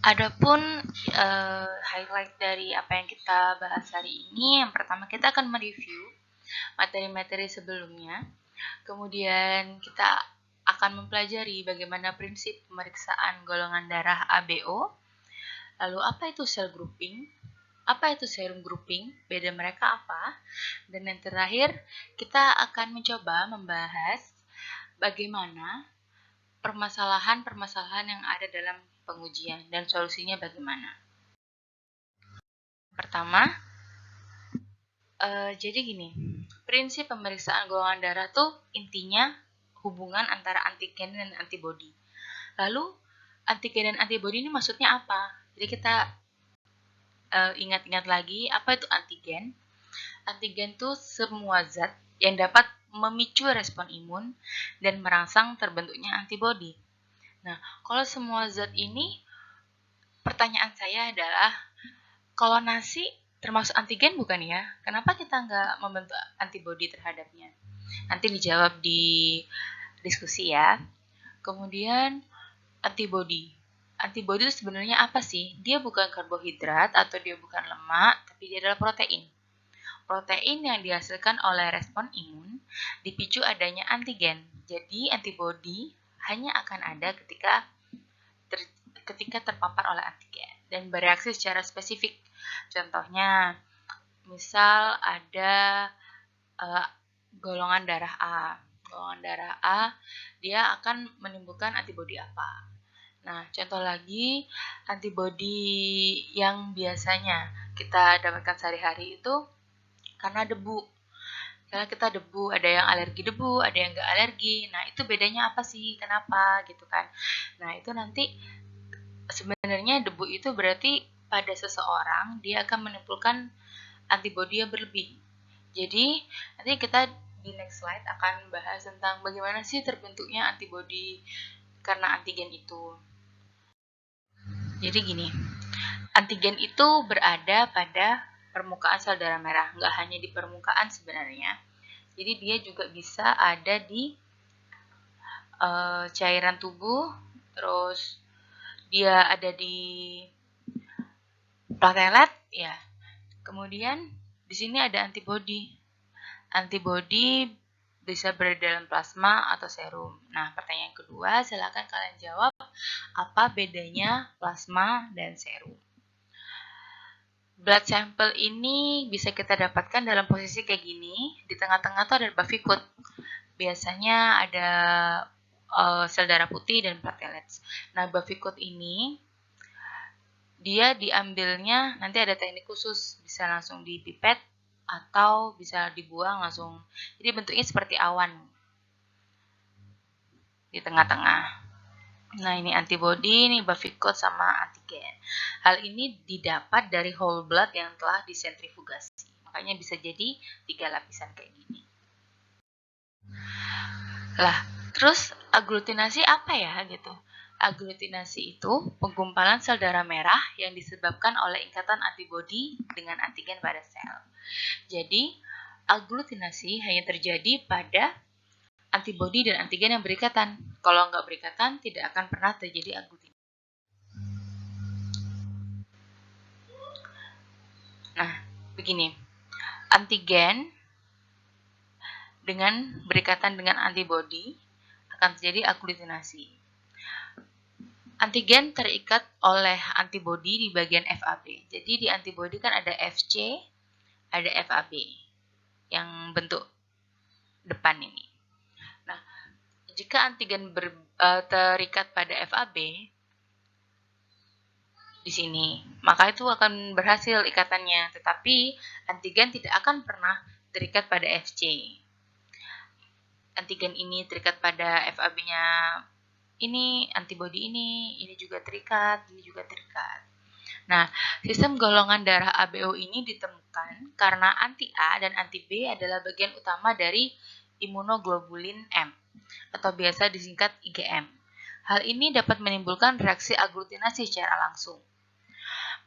Adapun highlight dari apa yang kita bahas hari ini, yang pertama kita akan mereview materi-materi sebelumnya. Kemudian kita akan mempelajari bagaimana prinsip pemeriksaan golongan darah ABO. Lalu apa itu cell grouping? Apa itu serum grouping? Beda mereka apa? Dan yang terakhir, kita akan mencoba membahas bagaimana permasalahan-permasalahan yang ada dalam pengujian dan solusinya bagaimana. Pertama, jadi gini, prinsip pemeriksaan golongan darah tuh intinya hubungan antara antigen dan antibodi. Lalu antigen dan antibodi ini maksudnya apa? Jadi kita ingat-ingat lagi, apa itu antigen? Antigen tuh semua zat yang dapat memicu respon imun dan merangsang terbentuknya antibodi. Nah, kalau semua zat ini, pertanyaan saya adalah, kalau nasi termasuk antigen bukan ya? Kenapa kita nggak membentuk antibodi terhadapnya? Nanti dijawab di diskusi ya. Kemudian antibodi. Antibodi itu sebenarnya apa sih? Dia bukan karbohidrat atau dia bukan lemak, tapi dia adalah protein. Protein yang dihasilkan oleh respon imun dipicu adanya antigen. Jadi antibodi hanya akan ada ketika terpapar oleh antigen dan bereaksi secara spesifik. Contohnya, misal ada golongan darah A. Golongan darah A, dia akan menimbulkan antibodi apa? Nah, contoh lagi, antibodi yang biasanya kita dapatkan sehari-hari itu karena debu. Karena kita debu, ada yang alergi debu, ada yang nggak alergi. Nah, itu bedanya apa sih? Kenapa? Gitu kan. Nah, itu nanti sebenarnya debu itu berarti pada seseorang dia akan menimbulkan antibodi yang berlebih. Jadi, nanti kita di next slide akan bahas tentang bagaimana sih terbentuknya antibodi karena antigen itu. Jadi gini, antigen itu berada pada permukaan sel darah merah, nggak hanya di permukaan sebenarnya. Jadi dia juga bisa ada di cairan tubuh, terus dia ada di platelet, ya. Kemudian di sini ada antibodi. Antibodi bisa berada dalam plasma atau serum. Nah, pertanyaan kedua, silakan kalian jawab apa bedanya plasma dan serum. Blood sample ini bisa kita dapatkan dalam posisi kayak gini. Di tengah-tengah tuh ada bavikut. Biasanya ada sel darah putih dan platelets. Nah, bavikut ini dia diambilnya, nanti ada teknik khusus, bisa langsung dipipet atau bisa dibuang langsung. Jadi bentuknya seperti awan di tengah-tengah. Nah, ini antibody, ini bavikut sama antigen. Hal ini didapat dari whole blood yang telah disentrifugasi. Makanya bisa jadi 3 lapisan kayak gini. Lah, terus aglutinasi apa ya gitu? Aglutinasi itu penggumpalan sel darah merah yang disebabkan oleh ikatan antibodi dengan antigen pada sel. Jadi, aglutinasi hanya terjadi pada antibodi dan antigen yang berikatan. Kalau nggak berikatan, tidak akan pernah terjadi aglutinasi. Nah, begini. Antigen dengan berikatan dengan antibodi akan terjadi aglutinasi. Antigen terikat oleh antibodi di bagian FAB. Jadi di antibodi kan ada FC, ada FAB yang bentuk depan ini. Nah, jika antigen terikat pada FAB di sini, maka itu akan berhasil ikatannya. Tetapi antigen tidak akan pernah terikat pada FC. Antigen ini terikat pada FAB-nya. Ini antibodi ini juga terikat, ini juga terikat. Nah, sistem golongan darah ABO ini ditemukan karena anti A dan anti B adalah bagian utama dari imunoglobulin M atau biasa disingkat IgM. Hal ini dapat menimbulkan reaksi aglutinasi secara langsung.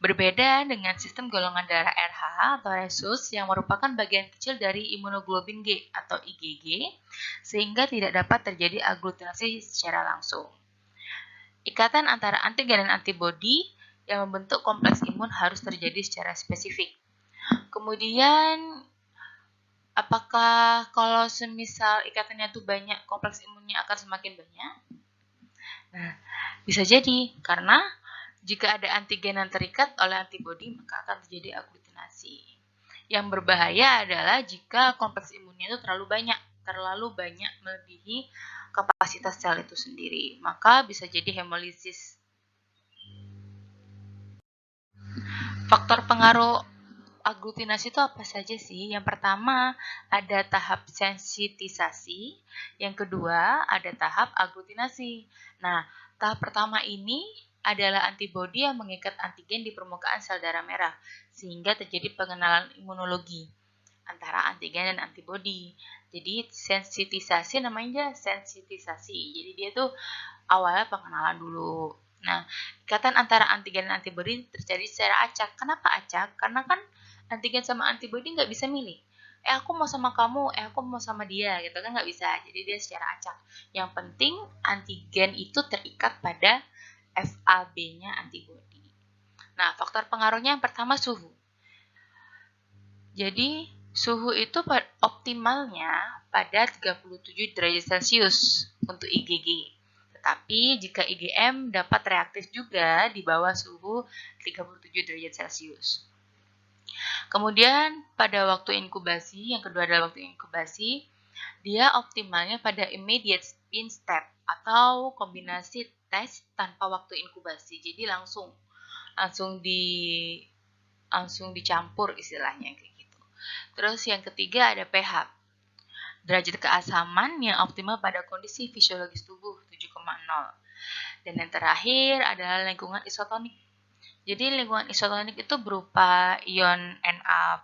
Berbeda dengan sistem golongan darah RH atau rhesus yang merupakan bagian kecil dari imunoglobulin G atau IgG, sehingga tidak dapat terjadi aglutinasi secara langsung. Ikatan antara antigen dan antibodi yang membentuk kompleks imun harus terjadi secara spesifik. Kemudian, apakah kalau semisal ikatannya itu banyak, kompleks imunnya akan semakin banyak? Nah, bisa jadi karena jika ada antigen yang terikat oleh antibodi, maka akan terjadi aglutinasi. Yang berbahaya adalah jika kompleks imunnya itu terlalu banyak melebihi kapasitas sel itu sendiri, maka bisa jadi hemolisis. Faktor pengaruh aglutinasi itu apa saja sih? Yang pertama ada tahap sensitisasi, yang kedua ada tahap aglutinasi. Nah, tahap pertama ini adalah antibodi yang mengikat antigen di permukaan sel darah merah, sehingga terjadi pengenalan imunologi antara antigen dan antibodi. Jadi sensitisasi namanya sensitisasi. Jadi dia tuh awalnya pengenalan dulu. Nah, ikatan antara antigen dan antibodi terjadi secara acak. Kenapa acak? Karena kan antigen sama antibodi nggak bisa milih. Aku mau sama kamu, aku mau sama dia, gitu kan nggak bisa. Jadi dia secara acak. Yang penting antigen itu terikat pada FAB-nya antibodi. Nah, faktor pengaruhnya yang pertama suhu. Jadi, suhu itu optimalnya pada 37 derajat Celcius untuk IgG. Tetapi jika IgM dapat reaktif juga di bawah suhu 37 derajat Celcius. Kemudian pada waktu inkubasi, yang kedua adalah waktu inkubasi, dia optimalnya pada immediate spin step atau kombinasi tes tanpa waktu inkubasi. Jadi langsung dicampur istilahnya kayak gitu. Terus yang ketiga ada pH. Derajat keasaman yang optimal pada kondisi fisiologis tubuh 7,0. Dan yang terakhir adalah lingkungan isotonik. Jadi lingkungan isotonik itu berupa ion Na+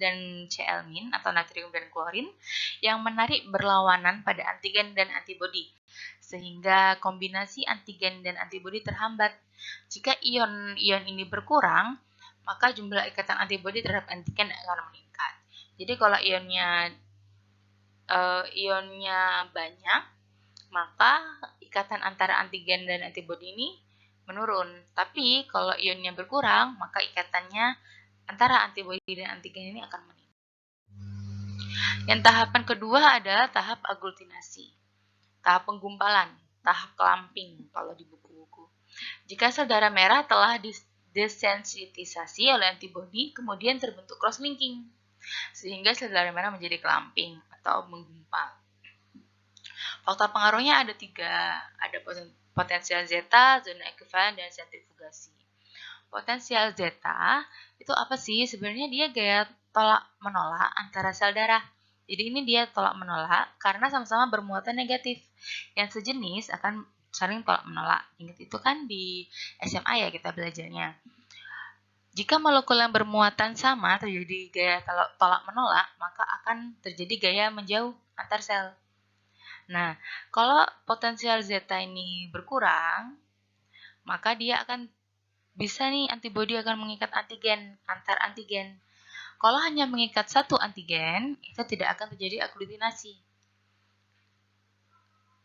dan Cl- atau natrium dan klorin yang menarik berlawanan pada antigen dan antibodi, sehingga kombinasi antigen dan antibodi terhambat. Jika ion-ion ini berkurang, maka jumlah ikatan antibodi terhadap antigen akan meningkat. Jadi kalau ionnya banyak, maka ikatan antara antigen dan antibodi ini menurun. Tapi kalau ionnya berkurang, maka ikatannya antara antibodi dan antigen ini akan meningkat. Yang tahapan kedua adalah tahap aglutinasi, tahap penggumpalan, tahap clamping kalau di buku-buku. Jika sel darah merah telah desensitisasi oleh antibodi, kemudian terbentuk cross-linking, sehingga sel darah merah menjadi clamping atau menggumpal. Faktor pengaruhnya ada 3, ada potensial zeta, zona ekuivalen, dan sentrifugasi. Potensial zeta itu apa sih? Sebenarnya dia gaya tolak menolak antara sel darah. Jadi ini dia tolak menolak karena sama-sama bermuatan negatif. Yang sejenis akan saling tolak menolak. Ingat itu kan di SMA ya kita belajarnya. Jika molekul yang bermuatan sama terjadi gaya tolak menolak, maka akan terjadi gaya menjauh antar sel. Nah, kalau potensial zeta ini berkurang, maka dia akan bisa nih antibodi akan mengikat antigen, antar antigen. Kalau hanya mengikat satu antigen, itu tidak akan terjadi aglutinasi.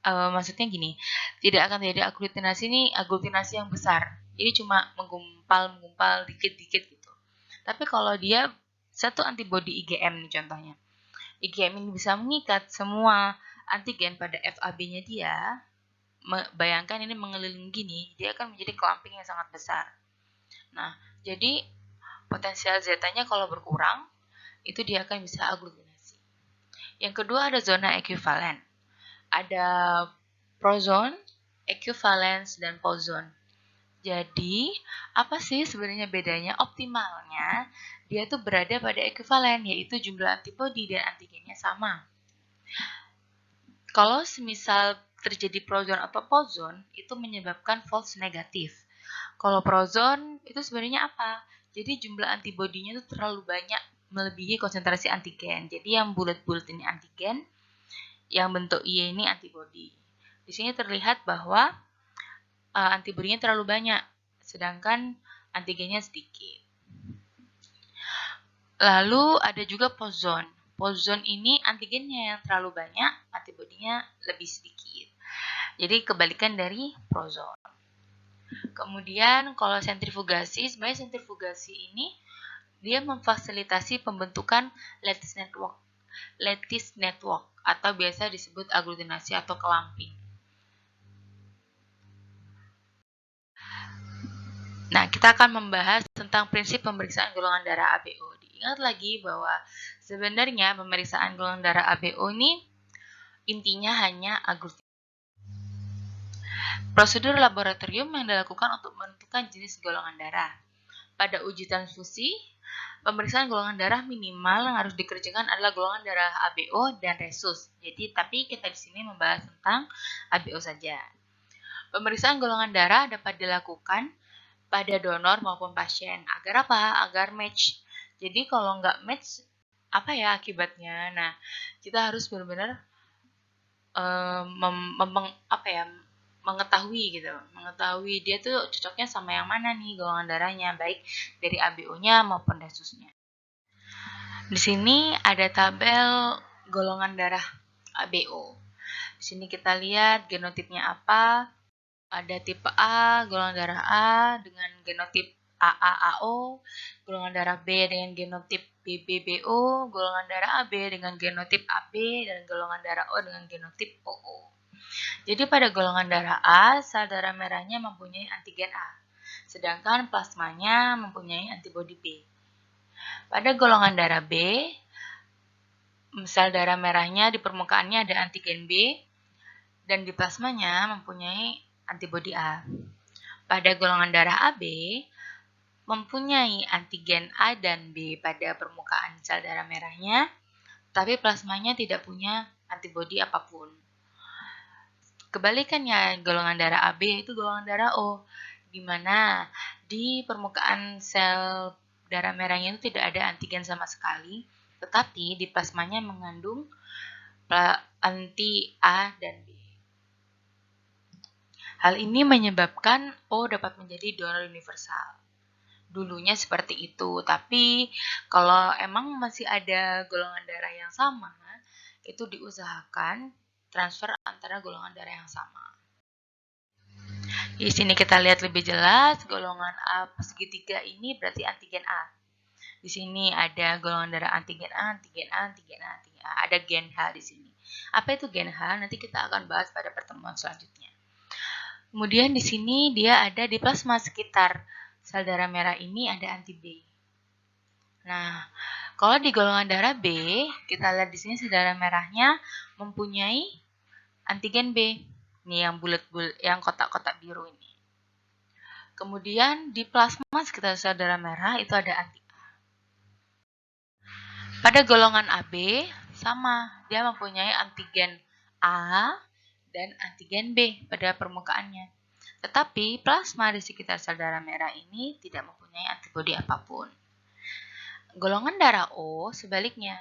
Maksudnya gini, tidak akan terjadi aglutinasi ini aglutinasi yang besar. Jadi cuma menggumpal dikit-dikit gitu. Tapi kalau dia satu antibodi IgM nih contohnya. IgM ini bisa mengikat semua antigen pada FAB-nya dia. Bayangkan ini mengelilingi gini, dia akan menjadi clamping yang sangat besar. Nah, jadi potensial zeta-nya kalau berkurang, itu dia akan bisa aglutinasi. Yang kedua ada zona ekuivalen. Ada prozone, equivalence, dan poszone. Jadi, apa sih sebenarnya bedanya? Optimalnya, dia tuh berada pada ekuivalen, yaitu jumlah antibodi dan antigennya sama. Kalau semisal terjadi prozone atau poszone, itu menyebabkan false negatif. Kalau prozone, itu sebenarnya apa? Jadi jumlah antibodinya itu terlalu banyak, melebihi konsentrasi antigen. Jadi yang bulat-bulat ini antigen, yang bentuk Y ini antibodi. Di sini terlihat bahwa antibodinya terlalu banyak, sedangkan antigennya sedikit. Lalu ada juga poszone. Poszone ini antigennya yang terlalu banyak, antibodinya lebih sedikit. Jadi kebalikan dari prozone. Kemudian kalau sentrifugasi, sebenarnya sentrifugasi ini dia memfasilitasi pembentukan lattice network atau biasa disebut aglutinasi atau clumping. Nah, kita akan membahas tentang prinsip pemeriksaan golongan darah ABO. Diingat lagi bahwa sebenarnya pemeriksaan golongan darah ABO ini intinya hanya aglutinasi. Prosedur laboratorium yang dilakukan untuk menentukan jenis golongan darah. Pada uji transfusi, pemeriksaan golongan darah minimal yang harus dikerjakan adalah golongan darah ABO dan resus. Jadi, tapi kita di sini membahas tentang ABO saja. Pemeriksaan golongan darah dapat dilakukan pada donor maupun pasien. Agar apa? Agar match. Jadi kalau nggak match, apa ya akibatnya? Nah, kita harus benar-benar mengetahui dia tuh cocoknya sama yang mana nih golongan darahnya, baik dari ABO-nya maupun resusnya. Di sini ada tabel golongan darah ABO. Di sini kita lihat genotipnya apa. Ada tipe A, golongan darah A dengan genotip AAAO, golongan darah B dengan genotip BBBO, golongan darah AB dengan genotip AB, dan golongan darah O dengan genotip OO. Jadi pada golongan darah A, sel darah merahnya mempunyai antigen A, sedangkan plasmanya mempunyai antibodi B. Pada golongan darah B, sel darah merahnya di permukaannya ada antigen B, dan di plasmanya mempunyai antibodi A. Pada golongan darah AB, mempunyai antigen A dan B pada permukaan sel darah merahnya, tapi plasmanya tidak punya antibodi apapun. Kebalikannya, golongan darah AB itu golongan darah O, di mana di permukaan sel darah merahnya itu tidak ada antigen sama sekali, tetapi di plasmanya mengandung anti A dan B. Hal ini menyebabkan O dapat menjadi donor universal. Dulunya seperti itu, tapi kalau emang masih ada golongan darah yang sama, itu diusahakan transfer antara golongan darah yang sama. Di sini kita lihat lebih jelas, golongan A segitiga ini berarti antigen A. Di sini ada golongan darah antigen A, antigen A, antigen A, antigen A. Ada gen H di sini. Apa itu gen H? Nanti kita akan bahas pada pertemuan selanjutnya. Kemudian di sini dia ada di plasma sekitar sel darah merah ini ada anti B. Nah, kalau di golongan darah B, kita lihat di sini sel darah merahnya mempunyai antigen B. Ini yang bulat-bulat, yang kotak-kotak biru ini. Kemudian di plasma sekitar sel darah merah itu ada anti A. Pada golongan AB sama, dia mempunyai antigen A dan antigen B pada permukaannya. Tetapi plasma di sekitar sel darah merah ini tidak mempunyai antibodi apapun. Golongan darah O sebaliknya.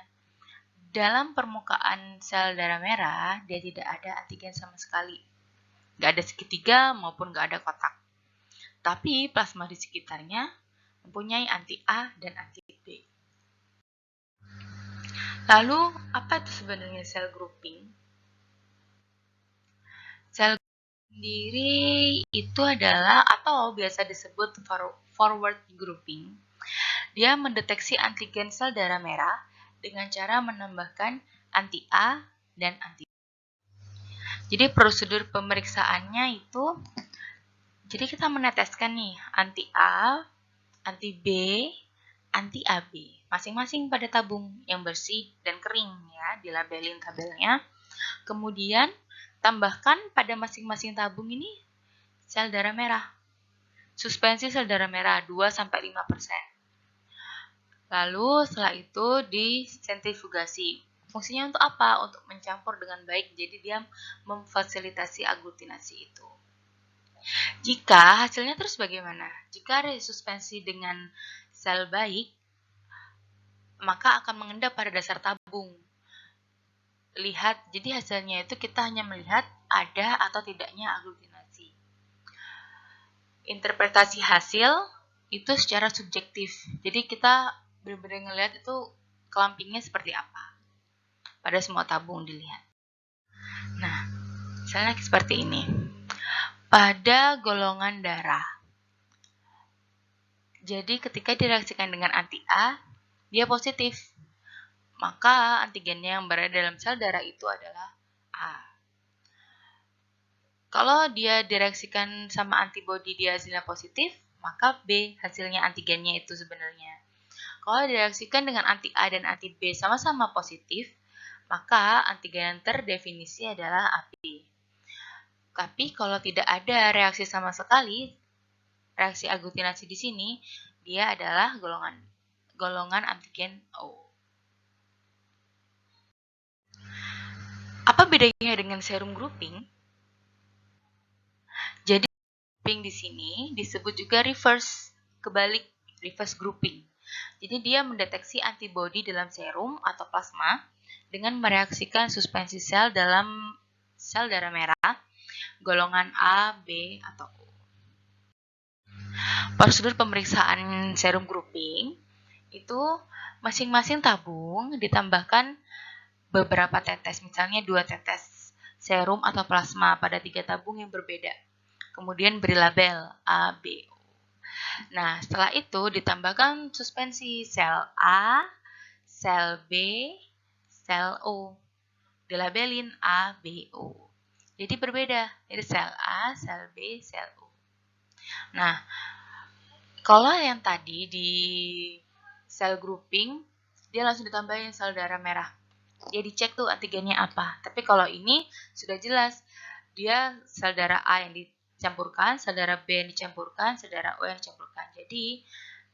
Dalam permukaan sel darah merah, dia tidak ada antigen sama sekali. Nggak ada segitiga maupun nggak ada kotak. Tapi plasma di sekitarnya mempunyai anti A dan anti B. Lalu, apa itu sebenarnya cell grouping? Cell sendiri itu adalah atau biasa disebut forward grouping. Dia mendeteksi antigen sel darah merah dengan cara menambahkan anti A dan anti B. Jadi prosedur pemeriksaannya itu, jadi kita meneteskan nih anti A, anti B, anti AB, masing-masing pada tabung yang bersih dan kering ya, dilabelin tabelnya. Kemudian tambahkan pada masing-masing tabung ini sel darah merah. Suspensi sel darah merah 2-5%. Lalu setelah itu disentrifugasi. Fungsinya untuk apa? Untuk mencampur dengan baik, jadi dia memfasilitasi aglutinasi itu. Jika hasilnya terus bagaimana? Jika ada suspensi dengan sel baik, maka akan mengendap pada dasar tabung. Lihat, jadi hasilnya itu kita hanya melihat ada atau tidaknya aglutinasi. Interpretasi hasil itu secara subjektif. Jadi kita benar-benar ngelihat itu clumpingnya seperti apa. Pada semua tabung dilihat. Nah, misalnya seperti ini. pada golongan darah. Jadi ketika direaksikan dengan anti A, dia positif. Maka antigennya yang berada dalam sel darah itu adalah A. Kalau dia direaksikan sama antibodi dia hasilnya positif, maka B hasilnya antigennya itu sebenarnya. Kalau direaksikan dengan anti A dan anti B sama-sama positif, maka antigen yang terdefinisi adalah AB. Tapi kalau tidak ada reaksi sama sekali, reaksi aglutinasi di sini, dia adalah golongan antigen O. Apa bedanya dengan serum grouping? Jadi grouping di sini disebut juga reverse grouping. Jadi dia mendeteksi antibodi dalam serum atau plasma dengan mereaksikan suspensi sel dalam sel darah merah golongan A, B, atau O. Prosedur pemeriksaan serum grouping itu masing-masing tabung ditambahkan beberapa tetes, misalnya 2 tetes serum atau plasma pada 3 tabung yang berbeda. Kemudian beri label A, B, O. Nah, setelah itu ditambahkan suspensi sel A, sel B, sel O. Dilabelin A, B, O. Jadi berbeda, jadi sel A, sel B, sel O. Nah, kalau yang tadi di sel grouping, dia langsung ditambahin sel darah merah. Dia dicek tuh antigennya apa. Tapi kalau ini sudah jelas, dia sel darah A yang dicampurkan, sel darah B yang dicampurkan, sel darah O yang dicampurkan. Jadi,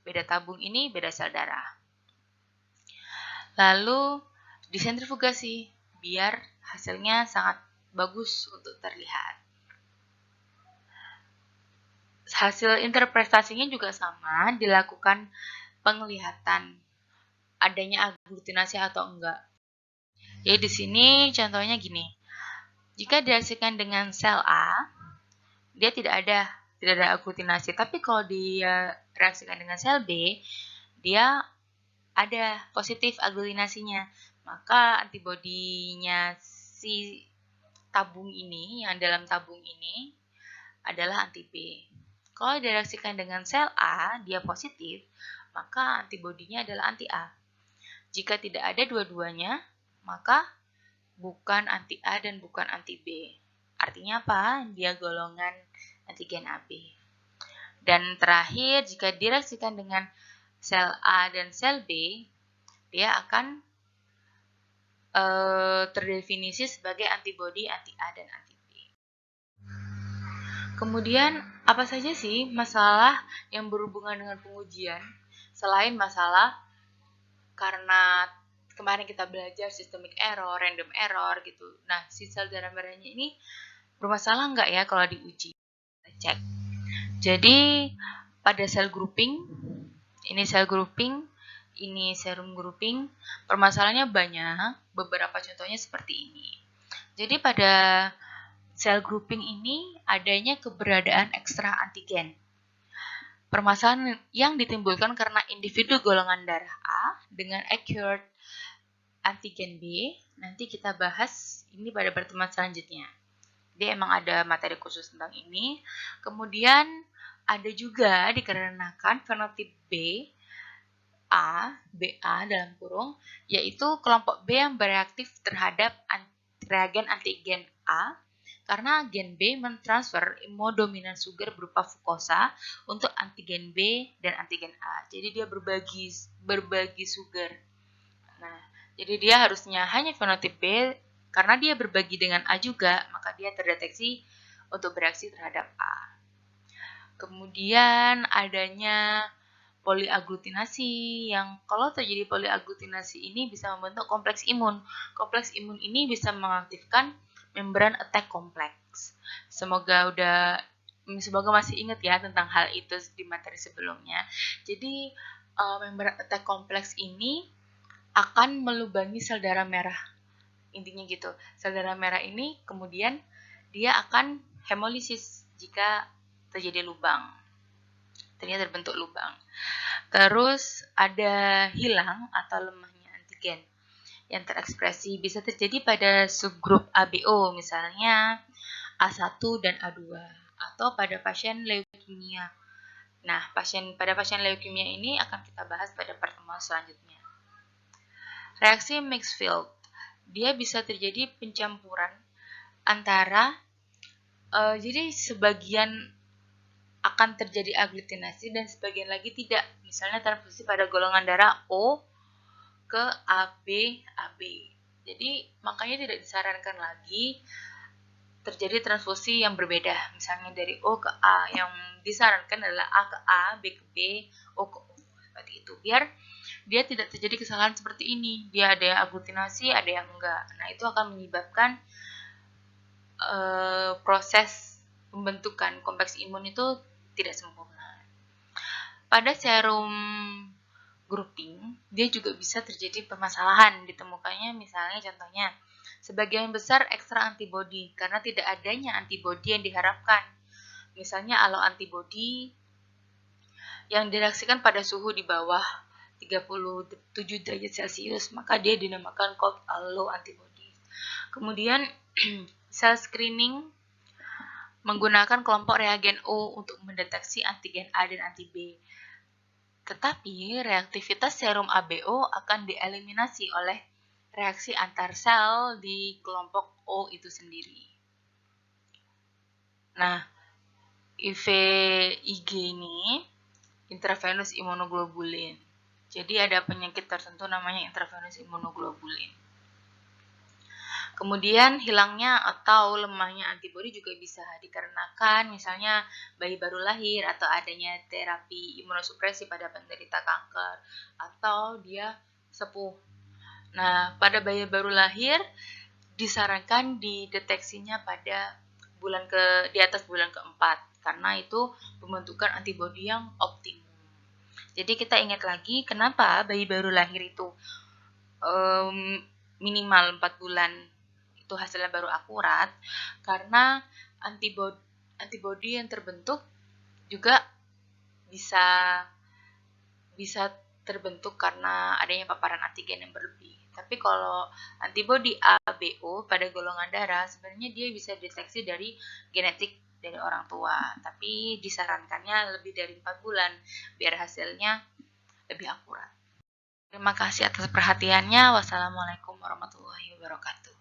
beda tabung ini beda sel darah. Lalu, disentrifugasi, biar hasilnya sangat bagus untuk terlihat. Hasil interpretasinya juga sama, dilakukan penglihatan adanya aglutinasi atau enggak. Jadi di sini contohnya gini. Jika direaksikan dengan sel A, dia tidak ada aglutinasi. Tapi kalau dia reaksikan dengan sel B, dia ada positif aglutinasinya. Maka antibodinya si tabung ini, yang dalam tabung ini, adalah anti B. Kalau direaksikan dengan sel A, dia positif, maka antibodinya adalah anti A. Jika tidak ada dua-duanya, maka bukan anti A dan bukan anti B. Artinya apa? Dia golongan antigen AB. Dan terakhir, jika direaksikan dengan sel A dan sel B, dia akan terdefinisi sebagai antibodi anti A dan anti B. Kemudian, apa saja sih masalah yang berhubungan dengan pengujian? Selain masalah karena kemarin kita belajar systemic error, random error gitu. Nah, si sel darah merahnya ini bermasalah nggak ya kalau diuji? Kita cek. Jadi, pada sel grouping, ini sel grouping, ini serum grouping, permasalahannya banyak, beberapa contohnya seperti ini. Jadi pada sel grouping ini adanya keberadaan ekstra antigen. Permasalahan yang ditimbulkan karena individu golongan darah A dengan acquired antigen B, nanti kita bahas ini pada pertemuan selanjutnya. Jadi emang ada materi khusus tentang ini. Kemudian ada juga dikarenakan fenotip BA dalam kurung, yaitu kelompok B yang bereaktif terhadap reagen antigen A, karena gen B mentransfer immunodominan sugar berupa fukosa untuk antigen B dan antigen A. Jadi dia berbagi sugar. Nah, jadi dia harusnya hanya fenotip B, karena dia berbagi dengan A juga, maka dia terdeteksi untuk bereaksi terhadap A. Kemudian adanya poliaglutinasi, yang kalau terjadi poliaglutinasi ini bisa membentuk kompleks imun. Kompleks imun ini bisa mengaktifkan membran attack kompleks. Semoga masih ingat ya tentang hal itu di materi sebelumnya. Jadi membran attack kompleks ini akan melubangi sel darah merah. Intinya gitu. Sel darah merah ini kemudian dia akan hemolisis jika terjadi lubang. Ternyata terbentuk lubang. Terus ada hilang atau lemahnya antigen yang terekspresi bisa terjadi pada subgrup ABO, misalnya A1 dan A2. atau pada pasien leukemia. Nah, pada pasien leukemia ini akan kita bahas pada pertemuan selanjutnya. Reaksi Maxfield, dia bisa terjadi pencampuran antara jadi sebagian akan terjadi aglutinasi dan sebagian lagi tidak. Misalnya transfusi pada golongan darah O ke AB. Jadi makanya tidak disarankan lagi terjadi transfusi yang berbeda. Misalnya dari O ke A, yang disarankan adalah A ke A, B ke B, O ke O. Seperti itu. Biar dia tidak terjadi kesalahan seperti ini. Dia ada yang aglutinasi, ada yang enggak. Nah, itu akan menyebabkan proses pembentukan kompleks imun itu tidak sempurna. Pada serum grouping, dia juga bisa terjadi permasalahan. Ditemukannya misalnya contohnya, sebagian besar ekstra antibodi karena tidak adanya antibodi yang diharapkan. Misalnya alloantibody yang direaksikan pada suhu di bawah 37 derajat Celcius, maka dia dinamakan cold alloantibody. Kemudian sel screening menggunakan kelompok reagen O untuk mendeteksi antigen A dan anti B. Tetapi reaktivitas serum ABO akan dieliminasi oleh reaksi antar sel di kelompok O itu sendiri. Nah, IVIG ini intravenous immunoglobulin. Jadi ada penyakit tertentu namanya intravenous immunoglobulin. Kemudian hilangnya atau lemahnya antibodi juga bisa dikarenakan misalnya bayi baru lahir atau adanya terapi imunosupresi pada penderita kanker atau dia sepuh. Nah, pada bayi baru lahir disarankan dideteksinya pada di atas bulan keempat karena itu pembentukan antibodi yang optimum. Jadi kita ingat lagi kenapa bayi baru lahir itu minimal 4 bulan itu hasilnya baru akurat, karena antibodi yang terbentuk juga bisa terbentuk karena adanya paparan antigen yang berlebih. Tapi kalau antibodi ABO pada golongan darah sebenarnya dia bisa deteksi dari genetik dari orang tua, tapi disarankannya lebih dari 4 bulan biar hasilnya lebih akurat. Terima kasih atas perhatiannya. Wassalamualaikum warahmatullahi wabarakatuh.